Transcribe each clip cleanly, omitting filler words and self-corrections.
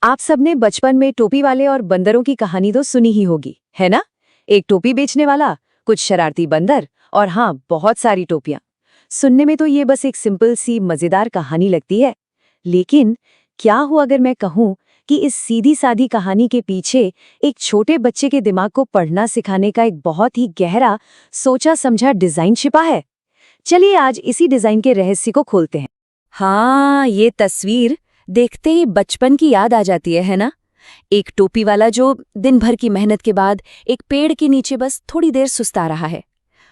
आप सबने बचपन में टोपी वाले और बंदरों की कहानी तो सुनी ही होगी, है ना? एक टोपी बेचने वाला, कुछ शरारती बंदर और हाँ, बहुत सारी टोपियां। सुनने में तो ये बस एक सिंपल सी मजेदार कहानी लगती है। लेकिन क्या हो अगर मैं कहूँ कि इस सीधी सादी कहानी के पीछे एक छोटे बच्चे के दिमाग को पढ़ना सिखाने का एक बहुत ही गहरा, सोचा समझा डिजाइन छिपा है। चलिए आज इसी डिजाइन के रहस्य को खोलते हैं। हाँ, ये तस्वीर देखते ही बचपन की याद आ जाती है ना? एक टोपी वाला जो दिन भर की मेहनत के बाद एक पेड़ के नीचे बस थोड़ी देर सुस्ता रहा है।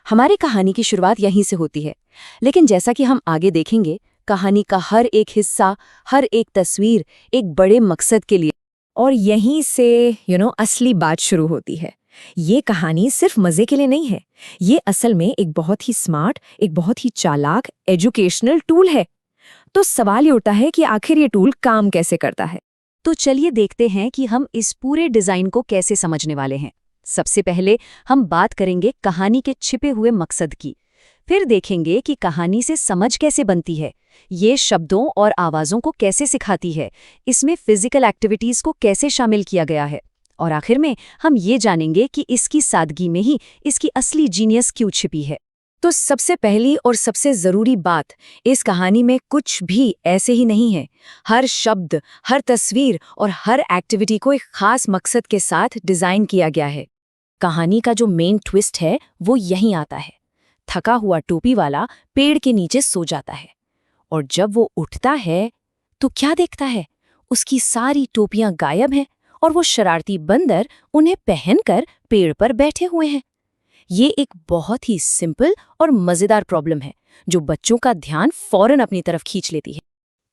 हमारी कहानी की शुरुआत यहीं से होती है, लेकिन जैसा कि हम आगे देखेंगे, कहानी का हर एक हिस्सा, हर एक तस्वीर एक बड़े मकसद के लिए। और यहीं से असली बात शुरू होती है। ये कहानी सिर्फ मजे के लिए नहीं है, ये असल में एक बहुत ही स्मार्ट, एक बहुत ही चालाक एजुकेशनल टूल है। तो सवाल ये उठता है कि आखिर ये टूल काम कैसे करता है। तो चलिए देखते हैं कि हम इस पूरे डिजाइन को कैसे समझने वाले हैं। सबसे पहले हम बात करेंगे कहानी के छिपे हुए मकसद की। फिर देखेंगे कि कहानी से समझ कैसे बनती है, ये शब्दों और आवाज़ों को कैसे सिखाती है, इसमें फिजिकल एक्टिविटीज़ को कैसे शामिल किया गया है, और आखिर में हम ये जानेंगे कि इसकी सादगी में ही इसकी असली जीनियस क्यों छिपी है। तो सबसे पहली और सबसे ज़रूरी बात, इस कहानी में कुछ भी ऐसे ही नहीं है। हर शब्द, हर तस्वीर और हर एक्टिविटी को एक खास मकसद के साथ डिज़ाइन किया गया है। कहानी का जो मेन ट्विस्ट है वो यहीं आता है। थका हुआ टोपी वाला पेड़ के नीचे सो जाता है, और जब वो उठता है तो क्या देखता है? उसकी सारी टोपियां गायब हैं और वो शरारती बंदर उन्हें पहनकर पेड़ पर बैठे हुए हैं। ये एक बहुत ही सिंपल और मजेदार प्रॉब्लम है जो बच्चों का ध्यान फौरन अपनी तरफ खींच लेती है।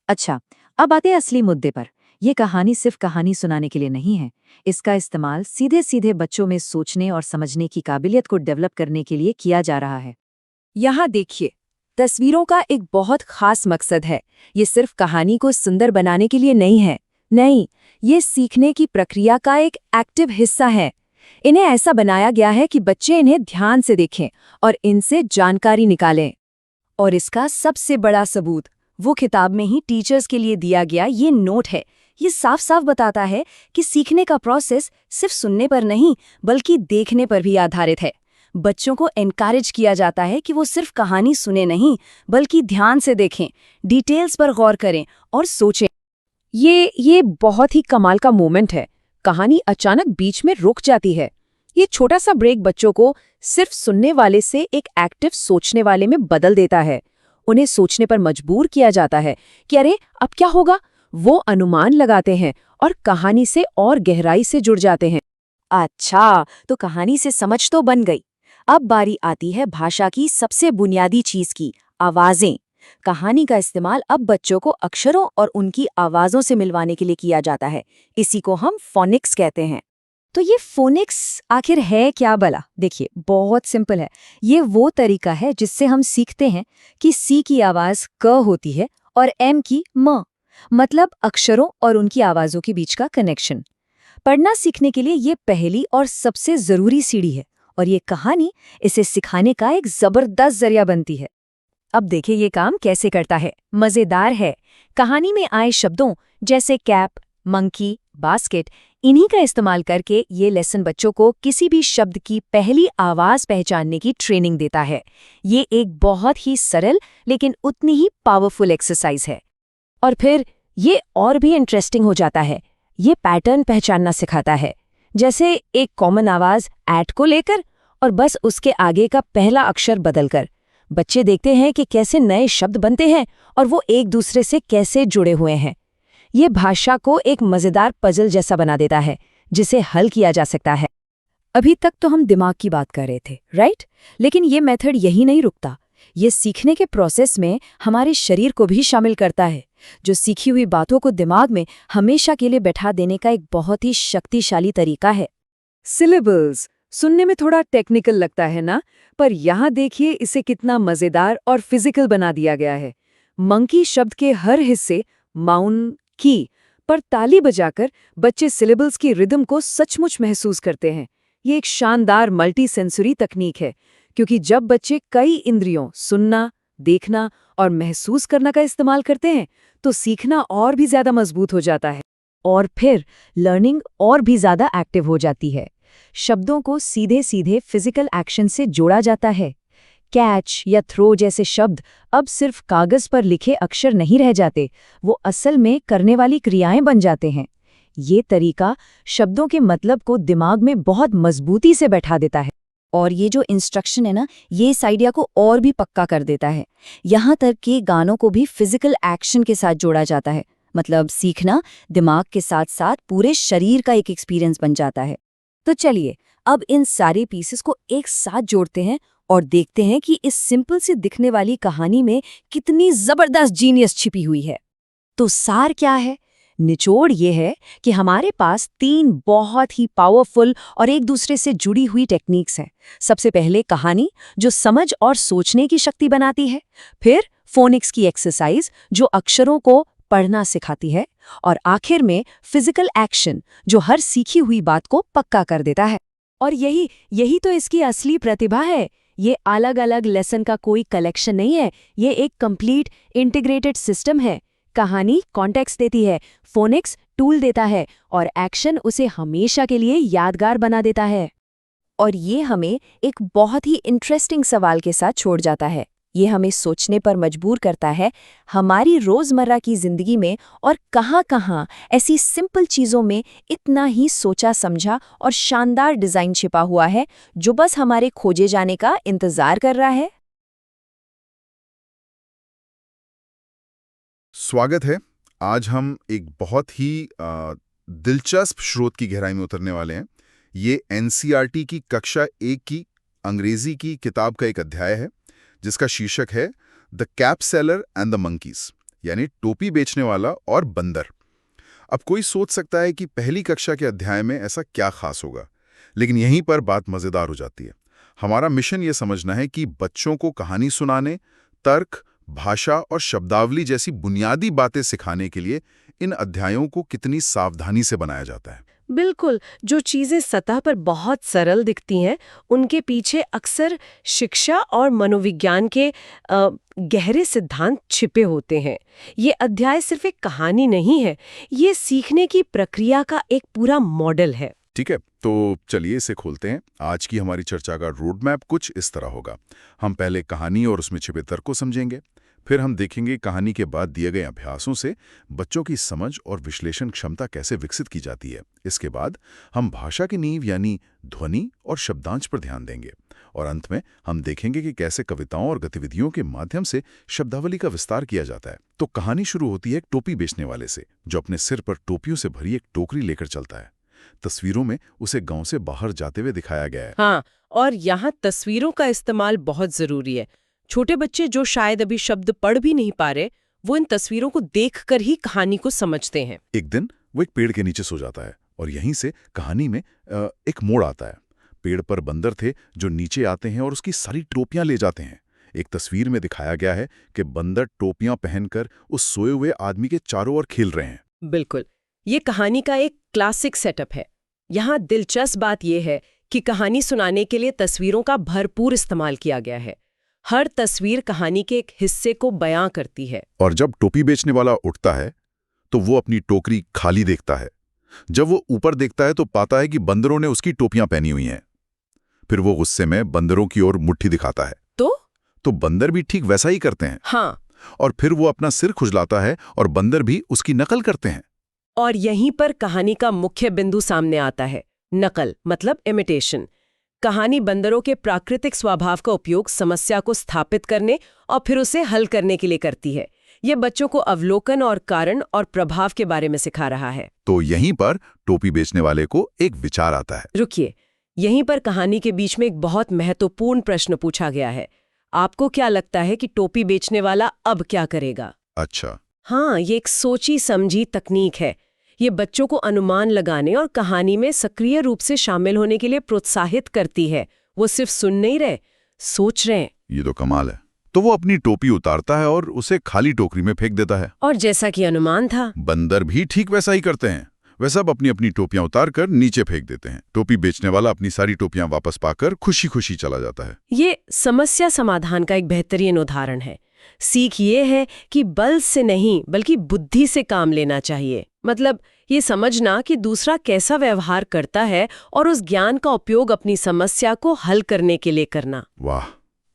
अच्छा, अब आते हैं असली मुद्दे पर। यह कहानी सिर्फ कहानी सुनाने के लिए नहीं है। इसका इस्तेमाल सीधे सीधे बच्चों में सोचने और समझने की काबिलियत को डेवलप करने के लिए किया जा रहा है। यहाँ देखिए, तस्वीरों का एक बहुत खास मकसद है। ये सिर्फ कहानी को सुंदर बनाने के लिए नहीं है। नहीं, ये सीखने की प्रक्रिया का एक एक्टिव हिस्सा है। इन्हें ऐसा बनाया गया है कि बच्चे इन्हें ध्यान से देखें और इनसे जानकारी निकालें। और इसका सबसे बड़ा सबूत वो किताब में ही टीचर्स के लिए दिया गया ये नोट है। ये साफ साफ बताता है कि सीखने का प्रोसेस सिर्फ सुनने पर नहीं बल्कि देखने पर भी आधारित है। बच्चों को एनकरेज किया जाता है कि वो सिर्फ कहानी सुने नहीं बल्कि ध्यान से देखें, डिटेल्स पर गौर करें और सोचें। ये बहुत ही कमाल का मोमेंट है। कहानी अचानक बीच में रुक जाती है। ये छोटा सा ब्रेक बच्चों को सिर्फ सुनने वाले से एक एक्टिव सोचने वाले में बदल देता है। उन्हें सोचने पर मजबूर किया जाता है कि अरे अब क्या होगा। वो अनुमान लगाते हैं और कहानी से और गहराई से जुड़ जाते हैं। अच्छा, तो कहानी से समझ तो बन गई। अब बारी आती है भाषा की सबसे बुनियादी चीज की, आवाजें। कहानी का इस्तेमाल अब बच्चों को अक्षरों और उनकी आवाज़ों से मिलवाने के लिए किया जाता है। इसी को हम फोनिक्स कहते हैं। तो ये फोनिक्स आखिर है क्या भला? देखिए, बहुत सिंपल है। ये वो तरीका है जिससे हम सीखते हैं कि सी की आवाज़ क होती है और एम की म, मतलब अक्षरों और उनकी आवाज़ों के बीच का कनेक्शन। पढ़ना सीखने के लिए ये पहली और सबसे ज़रूरी सीढ़ी है, और ये कहानी इसे सिखाने का एक ज़बरदस्त जरिया बनती है। अब देखिए ये काम कैसे करता है। मजेदार है। कहानी में आए शब्दों जैसे कैप, मंकी, बास्केट, इन्हीं का इस्तेमाल करके ये लेसन बच्चों को किसी भी शब्द की पहली आवाज पहचानने की ट्रेनिंग देता है। ये एक बहुत ही सरल लेकिन उतनी ही पावरफुल एक्सरसाइज है। और फिर ये और भी इंटरेस्टिंग हो जाता है। ये पैटर्न पहचानना सिखाता है, जैसे एक कॉमन आवाज ऐट को लेकर और बस उसके आगे का पहला अक्षर बदलकर। बच्चे देखते हैं कि कैसे नए शब्द बनते हैं और वो एक दूसरे से कैसे जुड़े हुए हैं। ये भाषा को एक मजेदार पजल जैसा बना देता है जिसे हल किया जा सकता है। अभी तक तो हम दिमाग की बात कर रहे थे, राइट? लेकिन ये मेथड यही नहीं रुकता। ये सीखने के प्रोसेस में हमारे शरीर को भी शामिल करता है, जो सीखी हुई बातों को दिमाग में हमेशा के लिए बैठा देने का एक बहुत ही शक्तिशाली तरीका है। सिलेबल्स सुनने में थोड़ा टेक्निकल लगता है ना, पर यहाँ देखिए इसे कितना मजेदार और फिजिकल बना दिया गया है। मंकी शब्द के हर हिस्से माउन की पर ताली बजाकर बच्चे सिलेबल्स की रिदम को सचमुच महसूस करते हैं। ये एक शानदार मल्टी सेंसरी तकनीक है, क्योंकि जब बच्चे कई इंद्रियों सुनना, देखना और महसूस करना का इस्तेमाल करते हैं तो सीखना और भी ज्यादा मजबूत हो जाता है। और फिर लर्निंग और भी ज़्यादा एक्टिव हो जाती है। शब्दों को सीधे सीधे फिजिकल एक्शन से जोड़ा जाता है। कैच या थ्रो जैसे शब्द अब सिर्फ कागज पर लिखे अक्षर नहीं रह जाते, वो असल में करने वाली क्रियाएं बन जाते हैं। ये तरीका शब्दों के मतलब को दिमाग में बहुत मजबूती से बैठा देता है। और ये जो इंस्ट्रक्शन है ना, ये इस आइडिया को और भी पक्का कर देता है। यहाँ तक कि गानों को भी फिजिकल एक्शन के साथ जोड़ा जाता है। मतलब सीखना दिमाग के साथ साथ पूरे शरीर का एक एक्सपीरियंस बन जाता है। तो चलिए अब इन सारे पीसेस को एक साथ जोड़ते हैं और देखते हैं कि इस सिंपल से दिखने वाली कहानी में कितनी जबरदस्त जीनियस छिपी हुई है। तो सार क्या है? निचोड़ ये है कि हमारे पास 3 बहुत ही पावरफुल और एक दूसरे से जुड़ी हुई टेक्निक्स हैं। सबसे पहले कहानी, जो समझ और सोचने की शक्ति बनाती है। फिर फोनिक्स की एक्सरसाइज, जो अक्षरों को पढ़ना सिखाती है। और आखिर में फिजिकल एक्शन, जो हर सीखी हुई बात को पक्का कर देता है। और यही तो इसकी असली प्रतिभा है। ये अलग अलग लेसन का कोई कलेक्शन नहीं है, ये एक कंप्लीट इंटीग्रेटेड सिस्टम है। कहानी कॉन्टेक्स्ट देती है, फोनिक्स टूल देता है और एक्शन उसे हमेशा के लिए यादगार बना देता है। और ये हमें एक बहुत ही इंटरेस्टिंग सवाल के साथ छोड़ जाता है। ये हमें सोचने पर मजबूर करता है, हमारी रोज़मर्रा की ज़िंदगी में और कहाँ-कहाँ ऐसी सिंपल चीज़ों में इतना ही सोचा समझा और शानदार डिज़ाइन छिपा हुआ है, जो बस हमारे खोजे जाने का इंतज़ार कर रहा है। स्वागत है। आज हम एक बहुत ही दिलचस्प स्रोत की गहराई में उतरने वाले हैं। ये एनसीईआरटी की कक्षा 1 की अंग्रेजी की किताब का एक अध्याय है, जिसका शीर्षक है the cap seller and the monkeys, यानी टोपी बेचने वाला और बंदर। अब कोई सोच सकता है कि पहली कक्षा के अध्याय में ऐसा क्या खास होगा, लेकिन यहीं पर बात मजेदार हो जाती है। हमारा मिशन ये समझना है कि बच्चों को कहानी सुनाने, तर्क, भाषा और शब्दावली जैसी बुनियादी बातें सिखाने के लिए इन अध्यायों को कितनी सावधानी से बनाया जाता है। बिल्कुल, जो चीजें सतह पर बहुत सरल दिखती हैं, उनके पीछे अक्सर शिक्षा और मनोविज्ञान के गहरे सिद्धांत छिपे होते हैं। ये अध्याय सिर्फ एक कहानी नहीं है, ये सीखने की प्रक्रिया का एक पूरा मॉडल है। ठीक है, तो चलिए इसे खोलते हैं। आज की हमारी चर्चा का रोड मैप कुछ इस तरह होगा। हम पहले कहानी और उसमें छिपे तर्क को समझेंगे। फिर हम देखेंगे कहानी के बाद दिए गए अभ्यासों से बच्चों की समझ और विश्लेषण क्षमता कैसे विकसित की जाती है। इसके बाद हम भाषा की नींव यानी ध्वनि और शब्दांश पर ध्यान देंगे। और अंत में हम देखेंगे कि कैसे कविताओं और गतिविधियों के माध्यम से शब्दावली का विस्तार किया जाता है। तो कहानी शुरू होती है एक टोपी बेचने वाले से, जो अपने सिर पर टोपियों से भरी एक टोकरी लेकर चलता है। तस्वीरों में उसे गांव से बाहर जाते हुए दिखाया गया है। हाँ, और यहाँ तस्वीरों का इस्तेमाल बहुत जरूरी है। छोटे बच्चे जो शायद अभी शब्द पढ़ भी नहीं पा रहे, वो इन तस्वीरों को देखकर ही कहानी को समझते हैं। एक दिन वो एक पेड़ के नीचे सो जाता है और यहीं से कहानी में एक मोड़ आता है। पेड़ पर बंदर थे जो नीचे आते हैं और उसकी सारी टोपियां ले जाते हैं। एक तस्वीर में दिखाया गया है कि बंदर टोपियां पहनकर उस सोए हुए आदमी के चारों ओर खेल रहे हैं। बिल्कुल, ये कहानी का एक क्लासिक सेटअप है। यहाँ दिलचस्प बात यह है कि कहानी सुनाने के लिए तस्वीरों का भरपूर इस्तेमाल किया गया है। हर तस्वीर कहानी के एक हिस्से को बयां करती है। और जब टोपी बेचने वाला उठता है तो वो अपनी टोकरी खाली देखता है। जब वो ऊपर देखता है तो पाता है कि बंदरों ने उसकी टोपियां पहनी हुई हैं। फिर वो गुस्से में बंदरों की ओर मुट्ठी दिखाता है। तो बंदर भी ठीक वैसा ही करते हैं। हाँ, और फिर वो अपना सिर खुजलाता है और बंदर भी उसकी नकल करते हैं। और यहीं पर कहानी का मुख्य बिंदु सामने आता है, नकल मतलब इमिटेशन। कहानी बंदरों के प्राकृतिक स्वभाव का उपयोग समस्या को स्थापित करने और फिर उसे हल करने के लिए करती है। ये बच्चों को अवलोकन और कारण और प्रभाव के बारे में सिखा रहा है। तो यहीं पर टोपी बेचने वाले को एक विचार आता है। रुकिए, यहीं पर कहानी के बीच में एक बहुत महत्वपूर्ण प्रश्न पूछा गया है। आपको क्या लगता है कि टोपी बेचने वाला अब क्या करेगा? अच्छा, हाँ, ये एक सोची समझी तकनीक है। ये बच्चों को अनुमान लगाने और कहानी में सक्रिय रूप से शामिल होने के लिए प्रोत्साहित करती है। वो सिर्फ सुन नहीं रहे, सोच रहे हैं। ये तो कमाल है। तो वो अपनी टोपी उतारता है और उसे खाली टोकरी में फेंक देता है। और जैसा कि अनुमान था, बंदर भी ठीक वैसा ही करते हैं। वे सब अपनी अपनी टोपियां उतारकर नीचे फेंक देते हैं। टोपी बेचने वाला अपनी सारी टोपियां वापस पाकर खुशी खुशी चला जाता है। ये समस्या समाधान का एक बेहतरीन उदाहरण है। सीख ये है कि बल से नहीं बल्कि बुद्धि से काम लेना चाहिए। मतलब ये समझना कि दूसरा कैसा व्यवहार करता है और उस ज्ञान का उपयोग अपनी समस्या को हल करने के लिए करना। वाह।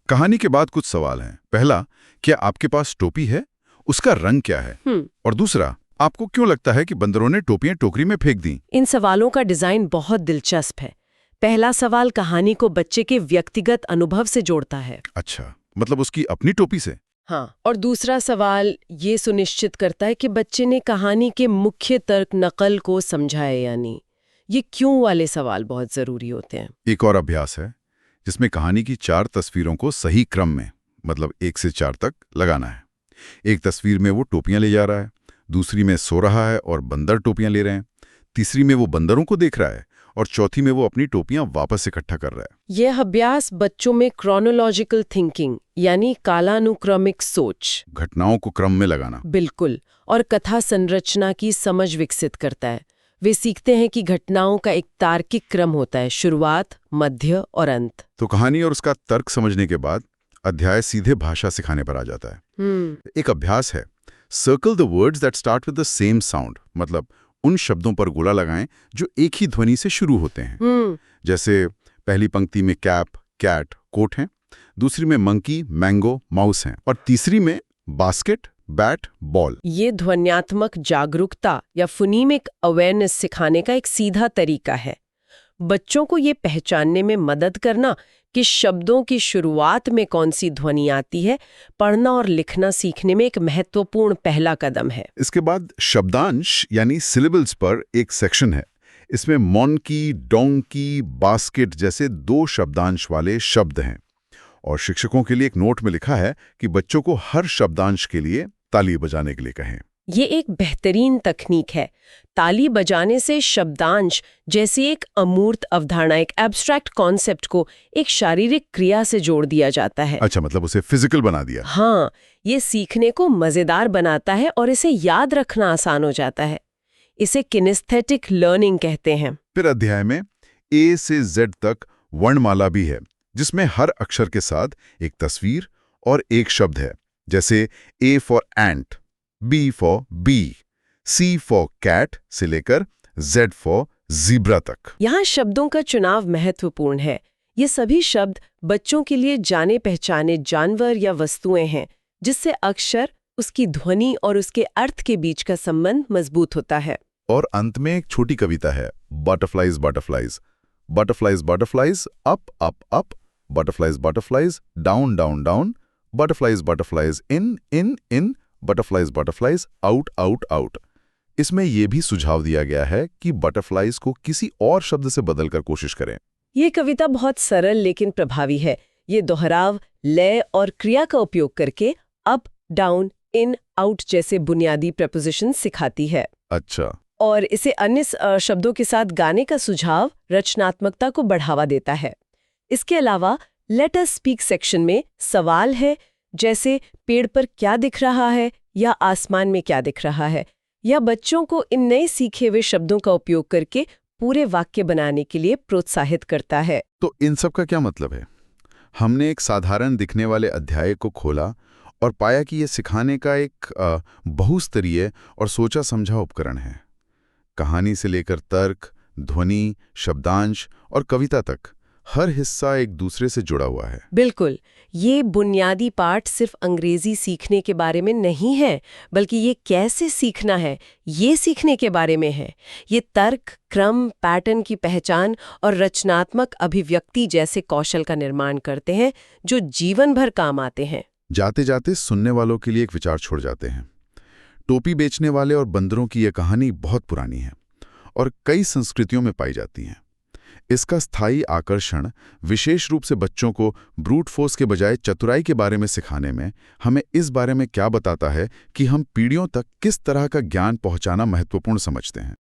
कहानी के बाद कुछ सवाल हैं। पहला, क्या आपके पास टोपी है? उसका रंग क्या है? और दूसरा, आपको क्यों लगता है कि बंदरों ने टोपियां टोकरी में फेंक दी? इन सवालों का डिजाइन बहुत दिलचस्प है। पहला सवाल कहानी को बच्चे के व्यक्तिगत अनुभव से जोड़ता है। अच्छा, मतलब उसकी अपनी टोपी से? हाँ, और दूसरा सवाल ये सुनिश्चित करता है कि बच्चे ने कहानी के मुख्य तर्क नकल को समझा है या नहीं। ये क्यों वाले सवाल बहुत जरूरी होते हैं। एक और अभ्यास है जिसमें कहानी की 4 तस्वीरों को सही क्रम में, मतलब 1 से 4 तक लगाना है। एक तस्वीर में वो टोपियां ले जा रहा है, दूसरी में सो रहा है और बंदर टोपियां ले रहे हैं, तीसरी में वो बंदरों को देख रहा है और चौथी में वो अपनी टोपियां वापस इकट्ठा कर रहा है। यह अभ्यास बच्चों में क्रोनोलॉजिकल थिंकिंग यानी कालानुक्रमिक सोच, घटनाओं को क्रम में लगाना, बिल्कुल, और कथा संरचना की समझ विकसित करता है। वे सीखते हैं कि घटनाओं का एक तार्किक क्रम होता है, शुरुआत, मध्य और अंत। तो कहानी और उसका तर्क समझने के बाद अध्याय सीधे भाषा सिखाने पर आ जाता है। एक अभ्यास है, circle the words that start with the same sound, मतलब उन शब्दों पर गोला लगाएं जो एक ही ध्वनि से शुरू होते हैं। जैसे पहली पंक्ति में कैप, कैट, कोट हैं, दूसरी में मंकी, मैंगो, माउस हैं, और तीसरी में बास्केट, बैट, बॉल। ये ध्वन्यात्मक जागरूकता या फोनीमिक अवेयरनेस सिखाने का एक सीधा तरीका है। बच्चों को ये पहचानने में मदद करना कि शब्दों की शुरुआत में कौन सी ध्वनि आती है, पढ़ना और लिखना सीखने में एक महत्वपूर्ण पहला कदम है। इसके बाद शब्दांश यानी सिलेबल्स पर एक सेक्शन है। इसमें मॉन्की, डोंकी, बास्केट जैसे 2 शब्दांश वाले शब्द हैं, और शिक्षकों के लिए एक नोट में लिखा है कि बच्चों को हर शब्दांश के लिए ताली बजाने के लिए कहें। ये एक बेहतरीन तकनीक है। ताली बजाने से शब्दांश जैसी एक अमूर्त अवधारणा, एक एब्स्ट्रैक्ट कॉन्सेप्ट को एक शारीरिक क्रिया से जोड़ दिया जाता है। अच्छा, मतलब उसे फिजिकल बना दिया। हाँ, ये सीखने को मजेदार बनाता है और इसे याद रखना आसान हो जाता है। इसे किनेस्थेटिक लर्निंग कहते हैं। फिर अध्याय में ए से जेड तक वर्णमाला भी है, जिसमें हर अक्षर के साथ एक तस्वीर और एक शब्द है। जैसे A for ant, B for bee, C for cat से लेकर जेड फॉर ज़ीब्रा तक। यहाँ शब्दों का चुनाव महत्वपूर्ण है। ये सभी शब्द बच्चों के लिए जाने पहचाने जानवर या वस्तुएं हैं, जिससे अक्षर, उसकी ध्वनि और उसके अर्थ के बीच का संबंध मजबूत होता है। और अंत में एक छोटी कविता है, butterflies butterflies, butterflies butterflies, up up up, butterflies butterflies, down down down, butterflies butterflies, in in in, butterflies butterflies, out out out. इसमें यह भी सुझाव दिया गया है कि बटरफ्लाइज को किसी और शब्द से बदलकर कोशिश करें। ये कविता बहुत सरल लेकिन प्रभावी है। ये दोहराव, लय और क्रिया का उपयोग करके अप, डाउन, इन, आउट जैसे बुनियादी प्रपोजिशन सिखाती है। अच्छा। और इसे अन्य शब्दों के साथ गाने का सुझाव रचनात्मकता को बढ़ावा देता है। इसके अलावा लेट अस स्पीक सेक्शन में सवाल है, जैसे पेड़ पर क्या दिख रहा है या आसमान में क्या दिख रहा है, या बच्चों को इन नए सीखे हुए शब्दों का उपयोग करके पूरे वाक्य बनाने के लिए प्रोत्साहित करता है। तो इन सब का क्या मतलब है? हमने एक साधारण दिखने वाले अध्याय को खोला और पाया कि यह सिखाने का एक बहुस्तरीय और सोचा समझा उपकरण है। कहानी से लेकर तर्क, ध्वनि, शब्दांश और कविता तक हर हिस्सा एक दूसरे से जुड़ा हुआ है। बिल्कुल, ये बुनियादी पाठ सिर्फ अंग्रेजी सीखने के बारे में नहीं है, बल्कि ये कैसे सीखना है, ये सीखने के बारे में है। ये तर्क, क्रम, पैटर्न की पहचान और रचनात्मक अभिव्यक्ति जैसे कौशल का निर्माण करते हैं, जो जीवन भर काम आते हैं। जाते जाते सुनने वालों के लिए एक विचार छोड़ जाते हैं। टोपी बेचने वाले और बंदरों की यह कहानी बहुत पुरानी है और कई संस्कृतियों में पाई जाती है। इसका स्थायी आकर्षण विशेष रूप से बच्चों को ब्रूट फोर्स के बजाय चतुराई के बारे में सिखाने में हमें इस बारे में क्या बताता है कि हम पीढ़ियों तक किस तरह का ज्ञान पहुंचाना महत्वपूर्ण समझते हैं।